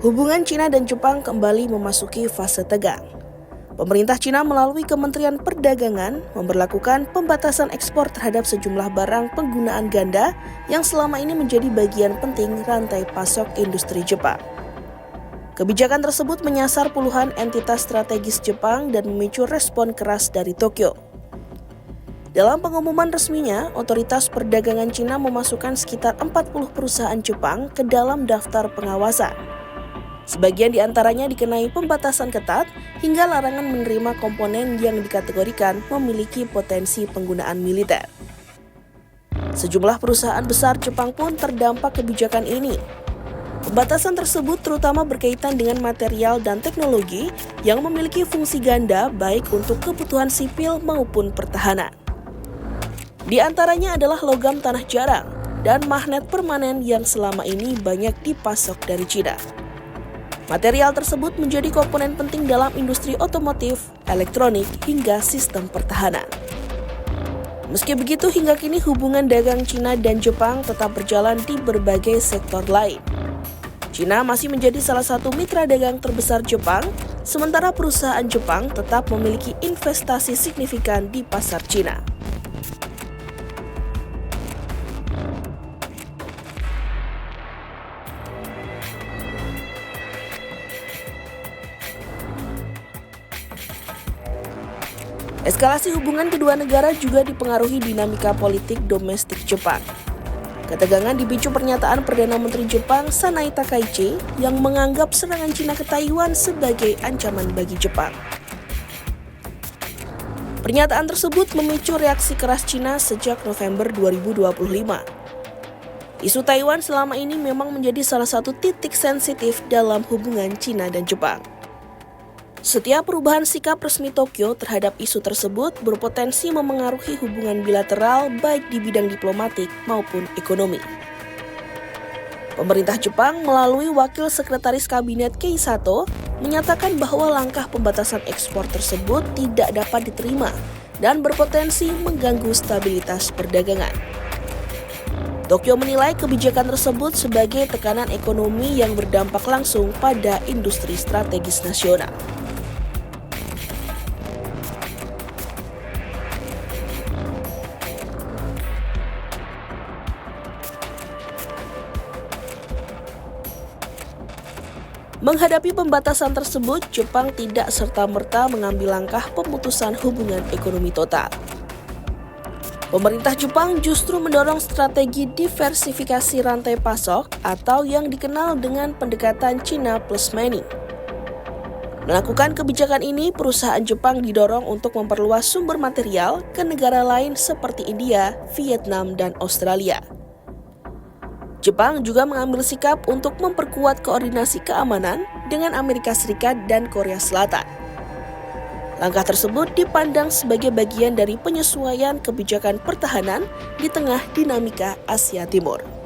Hubungan Cina dan Jepang kembali memasuki fase tegang. Pemerintah Cina melalui Kementerian Perdagangan memberlakukan pembatasan ekspor terhadap sejumlah barang penggunaan ganda yang selama ini menjadi bagian penting rantai pasok industri Jepang. Kebijakan tersebut menyasar puluhan entitas strategis Jepang dan memicu respon keras dari Tokyo. Dalam pengumuman resminya, otoritas perdagangan Cina memasukkan sekitar 40 perusahaan Jepang ke dalam daftar pengawasan. Sebagian di antaranya dikenai pembatasan ketat hingga larangan menerima komponen yang dikategorikan memiliki potensi penggunaan militer. Sejumlah perusahaan besar Jepang pun terdampak kebijakan ini. Pembatasan tersebut terutama berkaitan dengan material dan teknologi yang memiliki fungsi ganda baik untuk kebutuhan sipil maupun pertahanan. Di antaranya adalah logam tanah jarang dan magnet permanen yang selama ini banyak dipasok dari Cina. Material tersebut menjadi komponen penting dalam industri otomotif, elektronik, hingga sistem pertahanan. Meski begitu, hingga kini hubungan dagang Cina dan Jepang tetap berjalan di berbagai sektor lain. Cina masih menjadi salah satu mitra dagang terbesar Jepang, sementara perusahaan Jepang tetap memiliki investasi signifikan di pasar Cina. Eskalasi hubungan kedua negara juga dipengaruhi dinamika politik domestik Jepang. Ketegangan dipicu pernyataan Perdana Menteri Jepang Sanai Takaichi yang menganggap serangan Cina ke Taiwan sebagai ancaman bagi Jepang. Pernyataan tersebut memicu reaksi keras Cina sejak November 2025. Isu Taiwan selama ini memang menjadi salah satu titik sensitif dalam hubungan Cina dan Jepang. Setiap perubahan sikap resmi Tokyo terhadap isu tersebut berpotensi memengaruhi hubungan bilateral baik di bidang diplomatik maupun ekonomi. Pemerintah Jepang melalui Wakil Sekretaris Kabinet Kei Sato menyatakan bahwa langkah pembatasan ekspor tersebut tidak dapat diterima dan berpotensi mengganggu stabilitas perdagangan. Tokyo menilai kebijakan tersebut sebagai tekanan ekonomi yang berdampak langsung pada industri strategis nasional. Menghadapi pembatasan tersebut, Jepang tidak serta-merta mengambil langkah pemutusan hubungan ekonomi total. Pemerintah Jepang justru mendorong strategi diversifikasi rantai pasok atau yang dikenal dengan pendekatan China plus many. Melakukan kebijakan ini, perusahaan Jepang didorong untuk memperluas sumber material ke negara lain seperti India, Vietnam, dan Australia. Jepang juga mengambil sikap untuk memperkuat koordinasi keamanan dengan Amerika Serikat dan Korea Selatan. Langkah tersebut dipandang sebagai bagian dari penyesuaian kebijakan pertahanan di tengah dinamika Asia Timur.